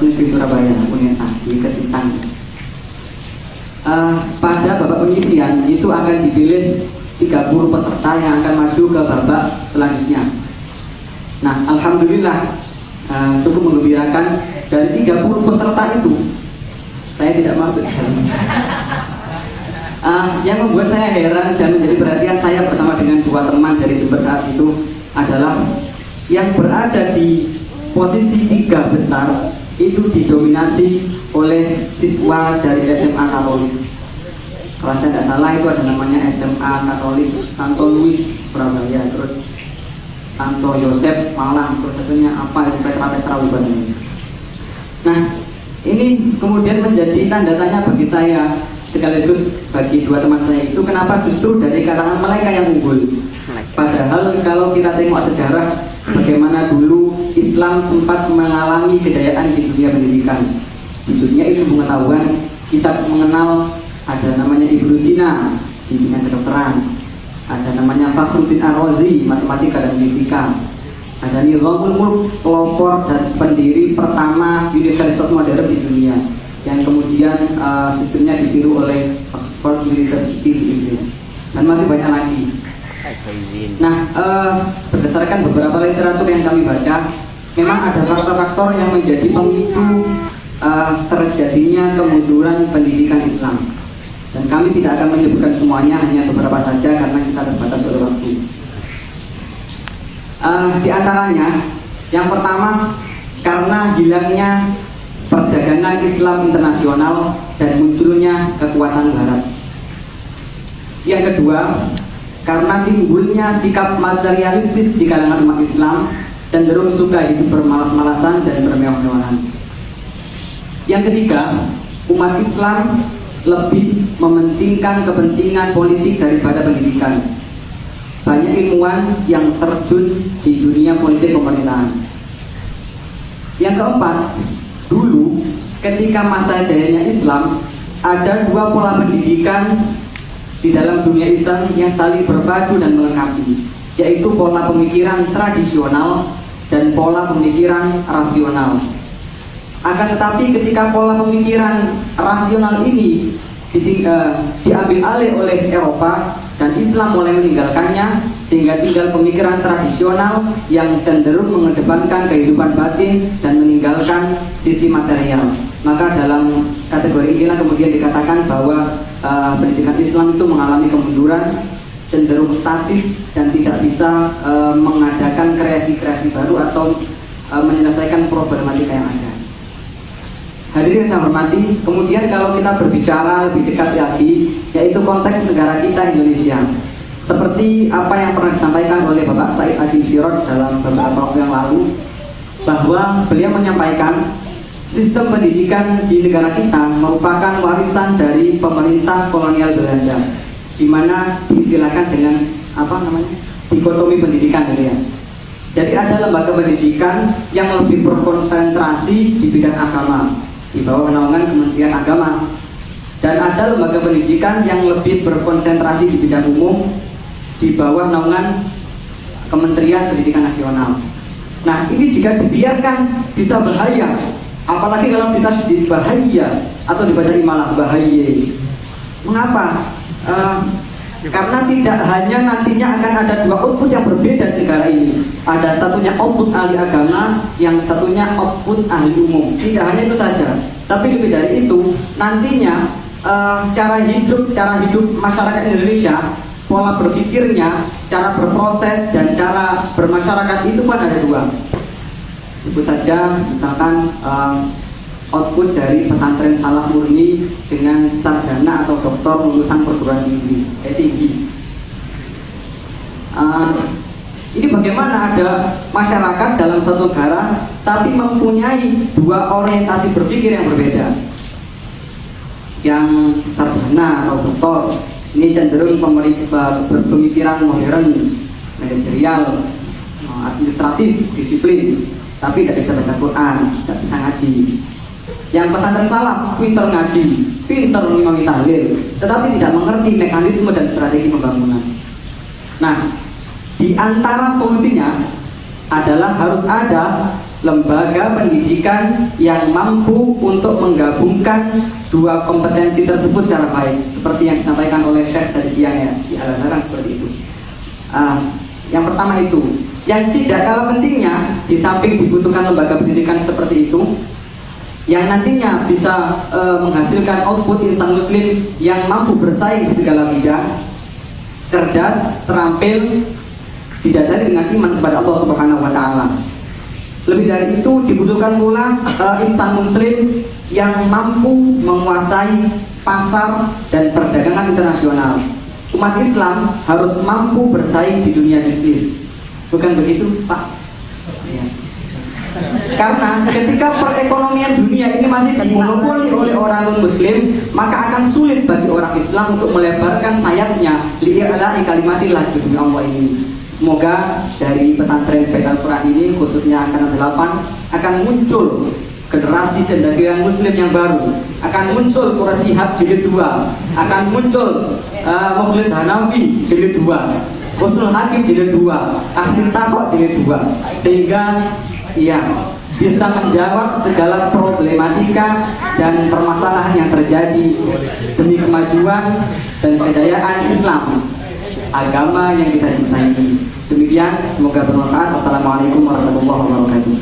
Negeri Surabaya, UNESA di Ketintang. Pada babak penyisian itu akan dipilih 30 peserta yang akan maju ke babak selanjutnya. Nah, alhamdulillah cukup menggembirakan, dari 30 peserta itu saya tidak masuk. Yang membuat saya heran dan menjadi perhatian saya bersama dengan 2 teman dari Jember saat itu adalah yang berada di posisi 3 besar itu didominasi oleh siswa dari SMA Katolik. Kalau saya tidak salah itu ada namanya SMA Katolik Santo Louis Surabaya, terus Santo Yosef Malang, terus satunya apa itu Petra Ubani. Nah, ini kemudian menjadi tanda tanya bagi saya sekaligus bagi 2 teman saya itu, kenapa justru dari kalangan mereka yang unggul. Padahal kalau kita tengok sejarah bagaimana dulu Islam sempat mengalami kejayaan di dunia pendidikan, di dunia ilmu pengetahuan. Kita mengenal ada namanya Ibnu Sina di bidang kedokteran, ada namanya Fakhruddin Ar-Razi matematika dan fisika, ada Nizamul Mulk pelopor dan pendiri pertama universitas modern di dunia yang kemudian sistemnya ditiru oleh Oxford University di Inggris, dan masih banyak lagi. Nah, berdasarkan beberapa literatur yang kami baca, memang ada faktor-faktor yang menjadi pemicu terjadinya kemunduran pendidikan Islam. Dan kami tidak akan menyebutkan semuanya, hanya beberapa saja karena kita terbatas oleh waktu. Di antaranya, yang pertama karena hilangnya perdagangan Islam internasional dan munculnya kekuatan Barat. Yang kedua, karena timbulnya sikap materialistis di kalangan umat Islam, cenderung suka hidup bermalas-malasan dan bermewah-mewahan. Yang ketiga, umat Islam lebih mementingkan kepentingan politik daripada pendidikan. Banyak ilmuwan yang terjun di dunia politik pemerintahan. Yang keempat, dulu ketika masa jayanya Islam, ada 2 pola pendidikan di dalam dunia Islam yang saling berpadu dan melengkapi, yaitu pola pemikiran tradisional dan pola pemikiran rasional. Akan tetapi ketika pola pemikiran rasional ini diambil alih oleh Eropa dan Islam mulai meninggalkannya, sehingga tinggal pemikiran tradisional yang cenderung mengedepankan kehidupan batin dan meninggalkan sisi material. Maka dalam kategori inilah kemudian dikatakan bahwa pendidikan Islam itu mengalami kemunduran, cenderung statis dan tidak bisa mengadakan kreasi-kreasi baru atau menyelesaikan problematika yang ada. Hadirin yang saya hormati, kemudian kalau kita berbicara lebih dekat lagi, yaitu konteks negara kita Indonesia, seperti apa yang pernah disampaikan oleh Bapak Said Adi Sirot dalam beberapa waktu yang lalu, bahwa beliau menyampaikan sistem pendidikan di negara kita merupakan warisan dari pemerintah kolonial Belanda, di mana diistilahkan dengan dikotomi pendidikan, gitu ya. Jadi ada lembaga pendidikan yang lebih berkonsentrasi di bidang agama, di bawah naungan Kementerian Agama, dan ada lembaga pendidikan yang lebih berkonsentrasi di bidang umum, di bawah naungan Kementerian Pendidikan Nasional. Nah, ini jika dibiarkan bisa bahaya, apalagi kalau ditasydid bahaya atau dibaca imalah bahaya. Mengapa? Karena tidak hanya nantinya akan ada 2 output yang berbeda di negara ini. Ada satunya output ahli agama, yang satunya output ahli umum. Tidak hanya itu saja, tapi lebih dari itu, nantinya cara hidup masyarakat Indonesia, pola berpikirnya, cara berproses dan cara bermasyarakat itu pun ada 2. Sebut saja misalkan output dari pesantren salaf murni dengan sarjana atau doktor lulusan perguruan tinggi, ini bagaimana ada masyarakat dalam satu negara tapi mempunyai 2 orientasi berpikir yang berbeda. Yang sarjana atau doktor ini cenderung berpemikiran modern, manajerial, administratif, disiplin, tapi tidak bisa baca Quran, tidak bisa ngaji. Yang pesantren salaf pinter ngaji, pinter mengimami tahlil, tetapi tidak mengerti mekanisme dan strategi pembangunan. Nah, di antara solusinya adalah harus ada lembaga pendidikan yang mampu untuk menggabungkan dua kompetensi tersebut secara baik, seperti yang disampaikan oleh Syekh tadi siang ya, di Al-Azhar seperti itu. Yang pertama itu, yang tidak kalah pentingnya, di samping dibutuhkan lembaga pendidikan seperti itu, yang nantinya bisa menghasilkan output insan muslim yang mampu bersaing di segala bidang, cerdas, terampil, didasari dengan iman kepada Allah Subhanahu wa Ta'ala. Lebih dari itu, dibutuhkan pula insan muslim yang mampu menguasai pasar dan perdagangan internasional. Umat Islam harus mampu bersaing di dunia bisnis. Bukan begitu, Pak? Ya. Karena ketika perekonomian dunia ini masih dimonopoli oleh orang non-muslim, maka akan sulit bagi orang Islam untuk melebarkan sayapnya li'ala'i kalimatillah di dunia Allah ini. Semoga dari pesantren Bait Al-Quran ini, khususnya Angkatan 8, akan muncul generasi cendekiawan muslim yang baru, akan muncul Quraish Shihab jilid 2, akan muncul Mukhlis Hanafi jilid 2, Husnul Hakim jilid 2, Ahsin Saqo jilid 2, sehingga bisa menjawab segala problematika dan permasalahan yang terjadi demi kemajuan dan kejayaan Islam, agama yang kita cintai. Demikian, semoga bermanfaat. Assalamualaikum warahmatullahi wabarakatuh.